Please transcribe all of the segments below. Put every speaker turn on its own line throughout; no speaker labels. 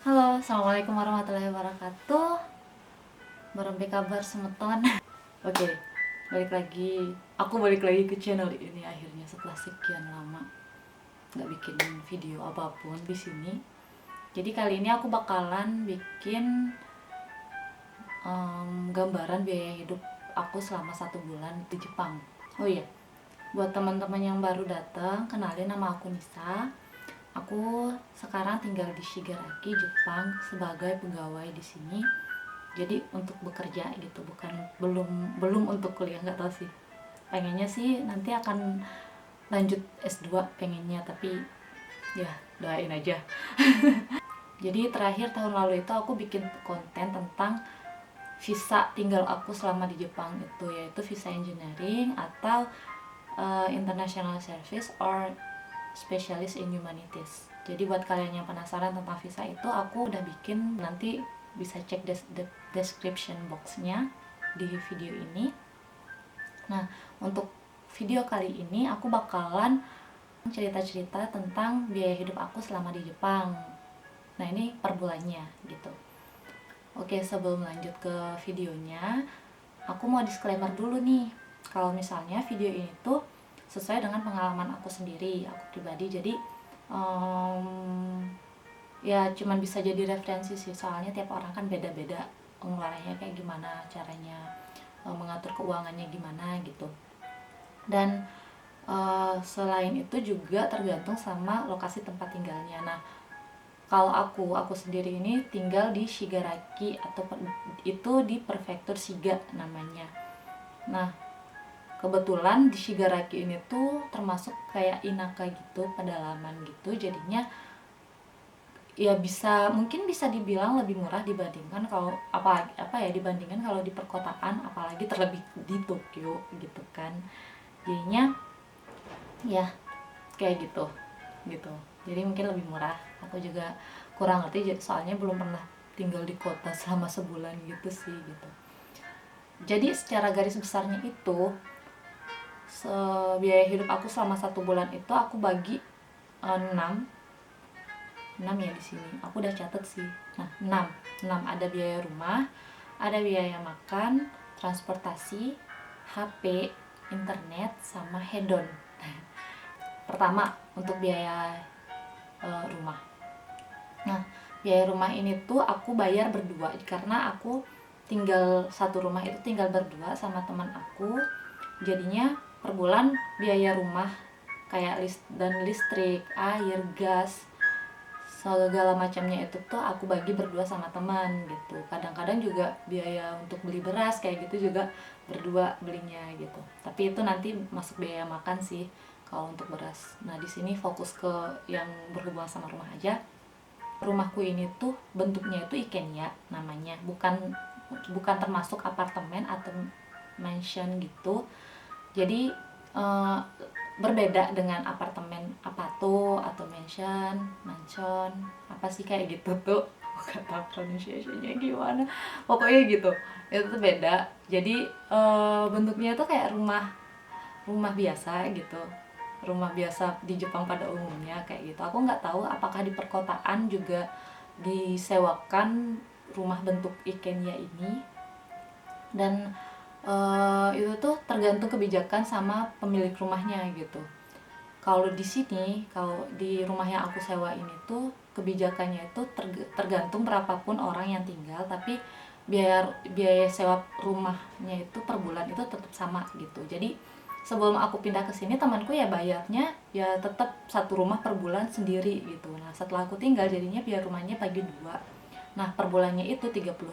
Halo, assalamualaikum warahmatullahi wabarakatuh. Berembe kabar semeton. Oke, balik lagi. Aku balik lagi ke channel ini akhirnya setelah sekian lama nggak bikin video apapun di sini. Jadi kali ini aku bakalan bikin gambaran biaya hidup aku selama 1 bulan di Jepang. Oh iya, buat teman-teman yang baru datang, kenalin nama aku Nisa. Aku sekarang tinggal di Shigaraki, Jepang sebagai pegawai di sini. Jadi untuk bekerja gitu, belum untuk kuliah, nggak tahu sih. Pengennya sih nanti akan lanjut S2 pengennya, tapi ya doain aja. Jadi terakhir tahun lalu itu aku bikin konten tentang visa tinggal aku selama di Jepang itu, yaitu visa engineering atau international service or specialist in humanities. Jadi buat kalian yang penasaran tentang visa itu, aku udah bikin, nanti bisa cek description boxnya di video ini. Nah, untuk video kali ini aku bakalan cerita-cerita tentang biaya hidup aku selama di Jepang. Nah, ini per bulannya gitu. Oke, sebelum lanjut ke videonya, aku mau disclaimer dulu nih. Kalau misalnya video ini tuh sesuai dengan pengalaman aku sendiri, aku pribadi, jadi ya cuman bisa jadi referensi sih, soalnya tiap orang kan beda-beda pengeluarannya kayak gimana, caranya mengatur keuangannya gimana gitu. Dan selain itu juga tergantung sama lokasi tempat tinggalnya. Nah, kalau aku sendiri ini tinggal di Shigaraki, atau itu di prefektur Shiga namanya. Nah, kebetulan di Shigaraki ini tuh termasuk kayak Inaka gitu, pedalaman gitu, jadinya ya mungkin bisa dibilang lebih murah dibandingkan kalau dibandingkan kalau di perkotaan, apalagi terlebih di Tokyo gitu kan. Jadinya ya kayak gitu. Jadi mungkin lebih murah. Aku juga kurang ngerti soalnya belum pernah tinggal di kota selama sebulan gitu sih gitu. Jadi secara garis besarnya itu biaya hidup aku selama 1 bulan itu aku bagi 6 ya di sini. Aku udah catat sih. Nah, 6 ada biaya rumah, ada biaya makan, transportasi, HP, internet, sama hedon. Pertama, untuk biaya rumah. Nah, biaya rumah ini tuh aku bayar berdua karena aku tinggal satu rumah itu tinggal berdua sama teman aku. Jadinya per bulan biaya rumah kayak listrik, air, gas, segala macamnya itu tuh aku bagi berdua sama teman gitu. Kadang-kadang juga biaya untuk beli beras kayak gitu juga berdua belinya gitu. Tapi itu nanti masuk biaya makan sih kalau untuk beras. Nah, di sini fokus ke yang berhubungan sama rumah aja. Rumahku ini tuh bentuknya itu ikenya namanya, bukan termasuk apartemen atau mansion gitu. Jadi berbeda dengan apartemen, apato atau mansion, apa sih kayak gitu tuh. Gak tau pronunciation-nya gimana, pokoknya gitu. Itu tuh beda. Jadi bentuknya tuh kayak rumah biasa gitu, rumah biasa di Jepang pada umumnya kayak gitu. Aku nggak tahu apakah di perkotaan juga disewakan rumah bentuk ikenya ini. Dan itu tuh tergantung kebijakan sama pemilik rumahnya gitu. Kalau di sini, kalau di rumah yang aku sewa ini tuh kebijakannya itu tergantung berapapun orang yang tinggal, tapi biaya sewa rumahnya itu per bulan itu tetap sama gitu. Jadi sebelum aku pindah ke sini, temanku ya bayarnya ya tetap satu rumah per bulan sendiri gitu. Nah, setelah aku tinggal jadinya biaya rumahnya bagi dua. Nah, per bulannya itu 30.000.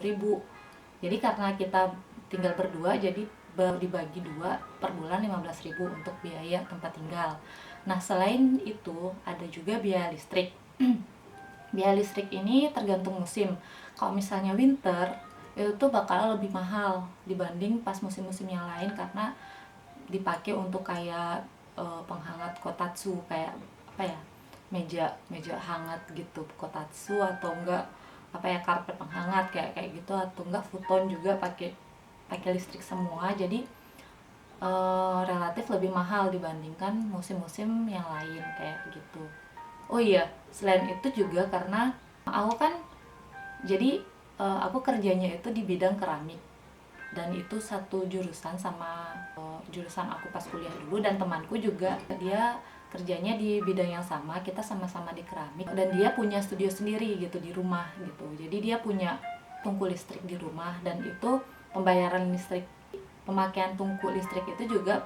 Jadi karena kita tinggal berdua, jadi dibagi dua, per bulan 15.000 untuk biaya tempat tinggal. Nah, selain itu ada juga biaya listrik. Biaya listrik ini tergantung musim. Kalau misalnya winter, itu tuh bakal lebih mahal dibanding pas musim-musim yang lain, karena dipakai untuk kayak penghangat kotatsu, kayak apa ya, meja hangat gitu kotatsu, atau enggak apa ya, karpet penghangat kayak gitu, atau enggak futon juga pakai listrik semua. Jadi relatif lebih mahal dibandingkan musim-musim yang lain kayak gitu. Oh iya, selain itu juga karena aku kan Jadi aku kerjanya itu di bidang keramik, dan itu satu jurusan sama jurusan aku pas kuliah dulu, dan temanku juga dia kerjanya di bidang yang sama, kita sama-sama di keramik, dan dia punya studio sendiri gitu di rumah gitu. Jadi dia punya tungku listrik di rumah, dan itu pembayaran listrik, pemakaian tungku listrik itu juga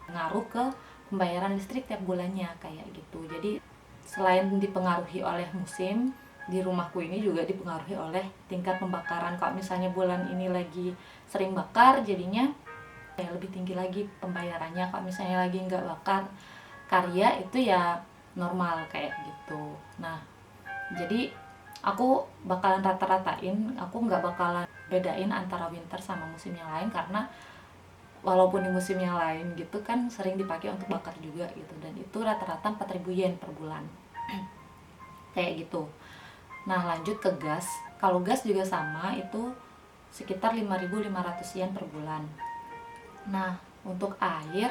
ngaruh ke pembayaran listrik tiap bulannya kayak gitu. Jadi selain dipengaruhi oleh musim, di rumahku ini juga dipengaruhi oleh tingkat pembakaran. Kalau misalnya bulan ini lagi sering bakar, jadinya ya lebih tinggi lagi pembayarannya. Kalau misalnya lagi nggak bakar karya, itu ya normal kayak gitu. Nah, jadi aku bakalan rata-ratain, aku nggak bakalan bedain antara winter sama musim yang lain, karena walaupun di musim yang lain gitu kan sering dipakai untuk bakar juga gitu, dan itu rata-rata 4.000 yen per bulan kayak gitu. Nah, lanjut ke gas. Kalau gas juga sama, itu sekitar 5.500 yen per bulan. Nah, untuk air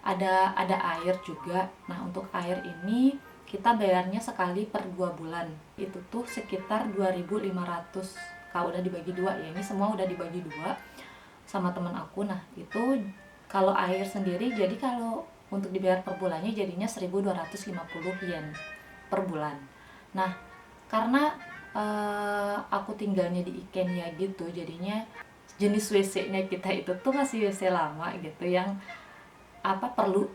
ada air juga. Nah, untuk air ini kita bayarnya sekali per 2 bulan. Itu tuh sekitar 2.500. Kalau udah dibagi dua ya, ini semua udah dibagi dua sama teman aku. Nah, itu kalau air sendiri, jadi kalau untuk dibayar per bulannya jadinya 1.250 yen per bulan. Nah, karena aku tinggalnya di Ikenya gitu, jadinya jenis WC-nya kita itu tuh masih WC lama gitu, yang apa perlu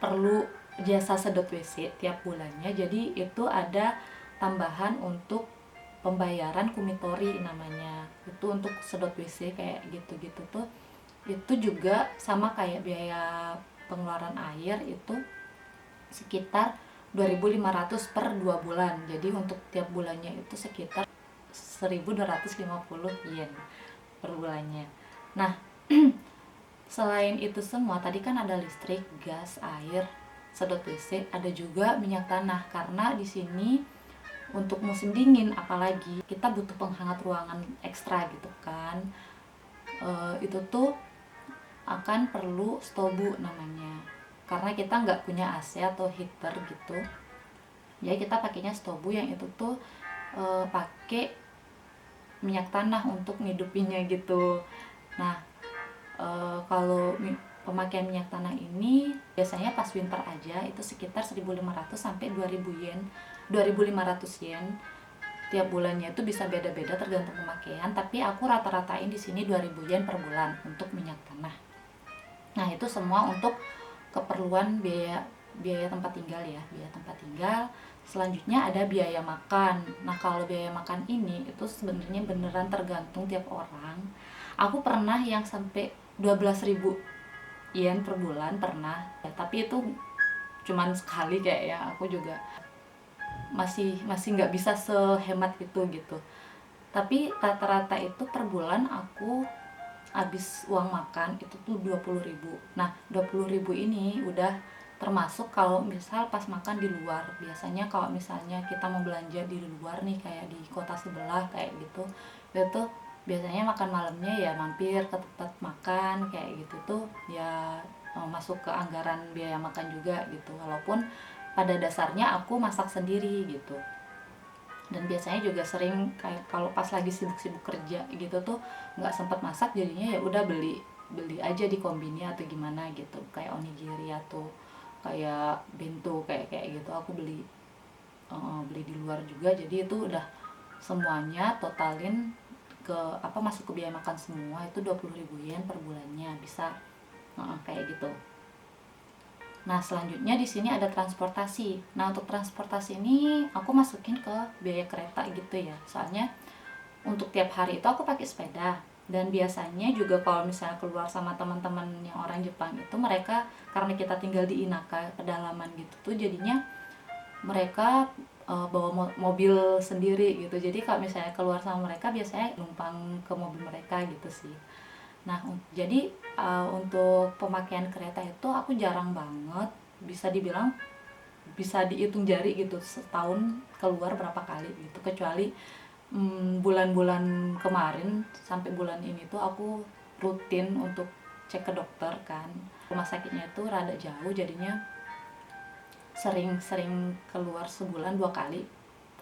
perlu jasa sedot WC tiap bulannya. Jadi itu ada tambahan untuk pembayaran kumitori namanya, itu untuk sedot WC kayak gitu-gitu tuh. Itu juga sama kayak biaya pengeluaran air, itu sekitar 2.500 per 2 bulan. Jadi untuk tiap bulannya itu sekitar 1.250 yen per bulannya. Nah, selain itu semua tadi kan ada listrik, gas, air, sedot WC, ada juga minyak tanah, karena di sini untuk musim dingin apalagi kita butuh penghangat ruangan ekstra gitu kan. Itu tuh akan perlu stobu namanya, karena kita nggak punya AC atau heater gitu. Jadi kita pakainya stobu, yang itu tuh pakai minyak tanah untuk ngidupinnya gitu. Nah, kalau pemakaian minyak tanah ini biasanya pas winter aja itu sekitar 1.500 sampai 2.000 yen, 2.500 yen tiap bulannya. Itu bisa beda-beda tergantung pemakaian, tapi aku rata-ratain di sini 2.000 yen per bulan untuk minyak tanah. Nah, itu semua untuk keperluan biaya biaya tempat tinggal ya, biaya tempat tinggal. Selanjutnya ada biaya makan. Nah, kalau biaya makan ini itu sebenarnya beneran tergantung tiap orang. Aku pernah yang sampai 12.000 yen per bulan pernah ya, tapi itu cuman sekali kayak ya. Aku juga masih masih nggak bisa sehemat itu gitu. Tapi rata-rata itu per bulan aku habis uang makan itu tuh 20.000. Nah, 20.000 ini udah termasuk kalau misal pas makan di luar. Biasanya kalau misalnya kita mau belanja di luar nih, kayak di kota sebelah kayak gitu, itu biasanya makan malamnya ya mampir ke tempat makan kayak gitu tuh ya, masuk ke anggaran biaya makan juga gitu. Walaupun pada dasarnya aku masak sendiri gitu, dan biasanya juga sering kayak kalau pas lagi sibuk-sibuk kerja gitu tuh nggak sempat masak, jadinya ya udah beli beli aja di kombini atau gimana gitu, kayak onigiri atau kayak bento kayak kayak gitu aku beli, beli di luar juga. Jadi itu udah semuanya totalin ke apa, masuk ke biaya makan semua itu 20.000 yen per bulannya bisa, kayak gitu. Nah, selanjutnya di sini ada transportasi. Nah, untuk transportasi ini aku masukin ke biaya kereta gitu ya. Soalnya untuk tiap hari itu aku pakai sepeda. Dan biasanya juga kalau misalnya keluar sama teman-teman yang orang Jepang itu, mereka karena kita tinggal di Inaka pedalaman gitu tuh, jadinya mereka bawa mobil sendiri gitu. Jadi kalau misalnya keluar sama mereka biasanya numpang ke mobil mereka gitu sih. Nah, jadi untuk pemakaian kereta itu aku jarang banget, bisa dibilang bisa dihitung jari gitu setahun keluar berapa kali gitu. Kecuali bulan-bulan kemarin sampai bulan ini tuh aku rutin untuk cek ke dokter kan. Rumah sakitnya itu rada jauh, jadinya sering-sering keluar sebulan 2 kali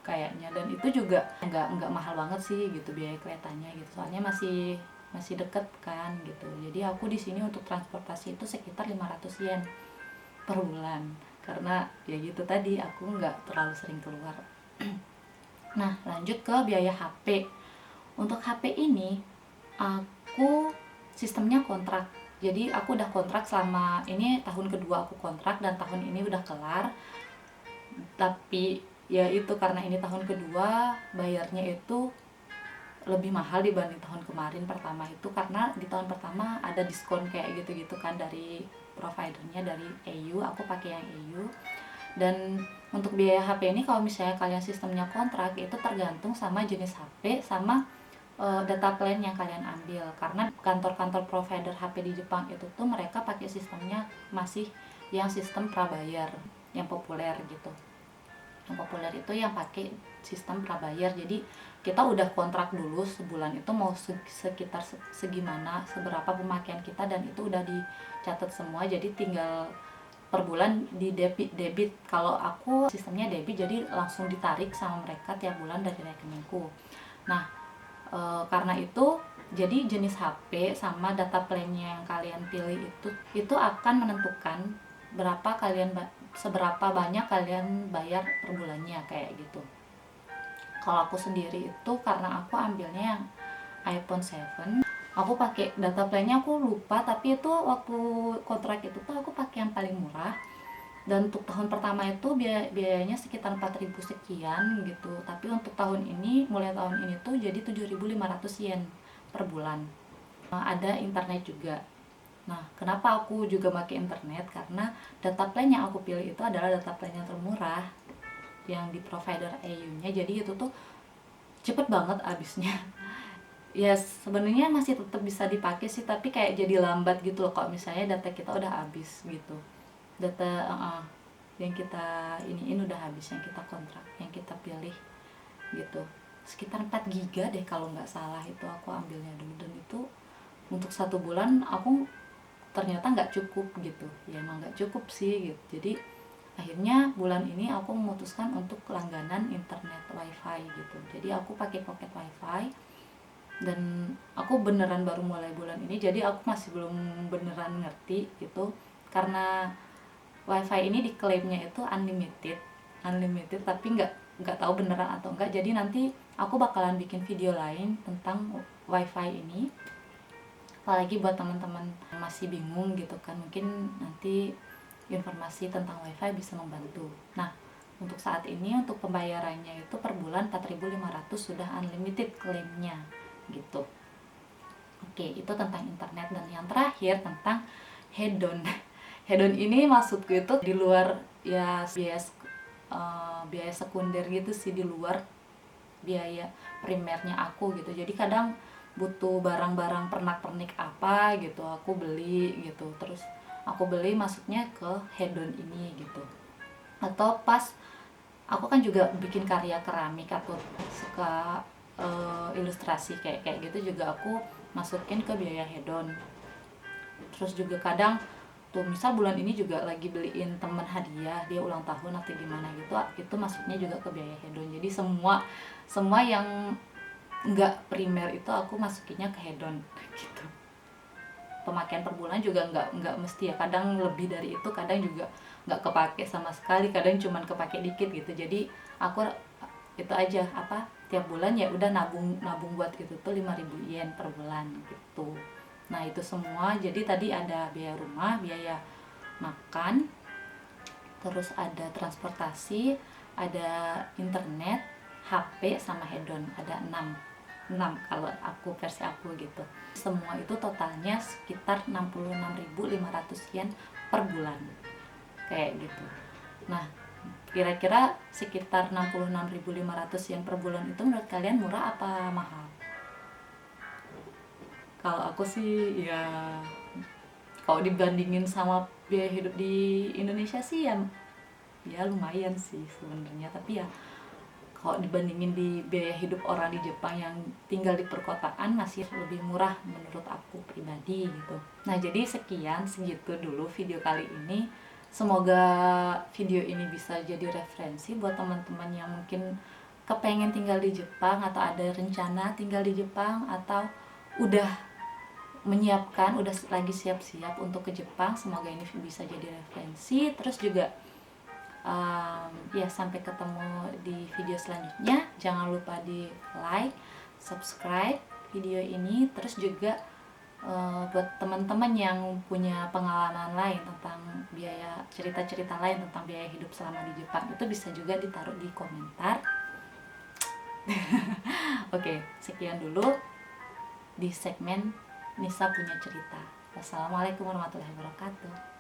kayaknya. Dan itu juga nggak mahal banget sih gitu biaya keretanya gitu, soalnya masih masih deket kan gitu. Jadi aku di sini untuk transportasi itu sekitar 500 yen per bulan, karena ya gitu tadi aku nggak terlalu sering keluar. Nah lanjut ke biaya HP. Untuk HP ini aku sistemnya kontrak, jadi aku udah kontrak selama ini tahun kedua aku kontrak, dan tahun ini udah kelar. Tapi ya itu karena ini tahun kedua, bayarnya itu lebih mahal dibanding tahun kemarin pertama itu, karena di tahun pertama ada diskon kayak gitu-gitu kan dari providernya, dari EU, aku pakai yang EU. Dan untuk biaya HP ini kalau misalnya kalian sistemnya kontrak itu tergantung sama jenis HP sama data plan yang kalian ambil, karena kantor-kantor provider HP di Jepang itu tuh mereka pakai sistemnya masih yang sistem prabayar yang populer gitu. Yang populer itu yang pakai sistem prabayar, jadi kita udah kontrak dulu sebulan itu mau sekitar segimana, seberapa pemakaian kita, dan itu udah dicatat semua, jadi tinggal per bulan di debit. Kalau aku sistemnya debit, jadi langsung ditarik sama mereka tiap bulan dari rekeningku. Nah karena itu jadi jenis HP sama data plan-nya yang kalian pilih itu akan menentukan seberapa banyak kalian bayar per bulannya kayak gitu. Kalau aku sendiri itu karena aku ambilnya yang iPhone 7, aku pakai data plan-nya aku lupa, tapi itu waktu kontrak itu tuh aku pakai yang paling murah. Dan untuk tahun pertama itu biayanya sekitar 4.000 sekian gitu, tapi untuk tahun ini, mulai tahun ini tuh jadi 7.500 yen per bulan. Ada internet juga. Nah kenapa aku juga pakai internet, karena data plan yang aku pilih itu adalah data plan yang termurah yang di provider EU-nya, jadi itu tuh cepet banget habisnya. Ya sebenarnya masih tetap bisa dipakai sih, tapi kayak jadi lambat gitu loh kalau misalnya data kita udah habis gitu. Data yang kita iniin udah habis, yang kita kontrak, yang kita pilih gitu. Sekitar 4 giga deh kalau nggak salah, itu aku ambilnya dulu. Dan itu untuk 1 bulan aku ternyata nggak cukup gitu, ya emang nggak cukup sih gitu. Jadi akhirnya bulan ini aku memutuskan untuk langganan internet wifi gitu, jadi aku pakai pocket wifi. Dan aku beneran baru mulai bulan ini, jadi aku masih belum beneran ngerti gitu, karena wifi ini diklaimnya itu unlimited, tapi nggak tahu beneran atau enggak. Jadi nanti aku bakalan bikin video lain tentang wifi ini, apalagi buat teman-teman masih bingung gitu kan, mungkin nanti informasi tentang wifi bisa membantu. Nah untuk saat ini untuk pembayarannya itu per bulan 4.500 sudah unlimited klaimnya gitu. Oke, itu tentang internet. Dan yang terakhir tentang hedon. Hedon ini maksudku itu di luar ya biaya sekunder gitu sih, di luar biaya primernya aku gitu. Jadi kadang butuh barang-barang pernak-pernik apa gitu aku beli gitu, terus aku beli masuknya ke hedon ini gitu. Atau pas aku kan juga bikin karya keramik, aku suka ilustrasi kayak gitu juga aku masukin ke biaya hedon. Terus juga kadang tuh misal bulan ini juga lagi beliin temen hadiah, dia ulang tahun atau gimana gitu, itu masuknya juga ke biaya hedon. Jadi semua yang nggak primer itu aku masukinnya ke hedon gitu. Pemakaian per bulan juga nggak mesti ya, kadang lebih dari itu, kadang juga nggak kepake sama sekali, kadang cuman kepake dikit gitu. Jadi aku itu aja tiap bulan ya udah nabung buat itu tuh 5.000 yen per bulan gitu. Nah itu semua, jadi tadi ada biaya rumah, biaya makan, terus ada transportasi, ada internet, HP, sama hedon. Ada 6 kalau aku versi aku gitu. Semua itu totalnya sekitar 66.500 yen per bulan kayak gitu. Nah kira-kira sekitar 66.500 yen per bulan itu menurut kalian murah apa mahal? Kalau aku sih ya, kalau dibandingin sama biaya hidup di Indonesia sih ya lumayan sih sebenarnya. Tapi ya kalau dibandingin di biaya hidup orang di Jepang yang tinggal di perkotaan masih lebih murah menurut aku pribadi gitu. Nah jadi segitu dulu video kali ini. Semoga video ini bisa jadi referensi buat teman-teman yang mungkin kepengen tinggal di Jepang atau ada rencana tinggal di Jepang atau udah menyiapkan, udah lagi siap-siap untuk ke Jepang, semoga ini bisa jadi referensi. Terus juga ya sampai ketemu di video selanjutnya. Jangan lupa di like, subscribe video ini. Terus juga buat teman-teman yang punya pengalaman lain tentang biaya, cerita-cerita lain tentang biaya hidup selama di Jepang, itu bisa juga ditaruh di komentar. Oke, sekian dulu di segmen Nisa Punya Cerita. Wassalamualaikum warahmatullahi wabarakatuh.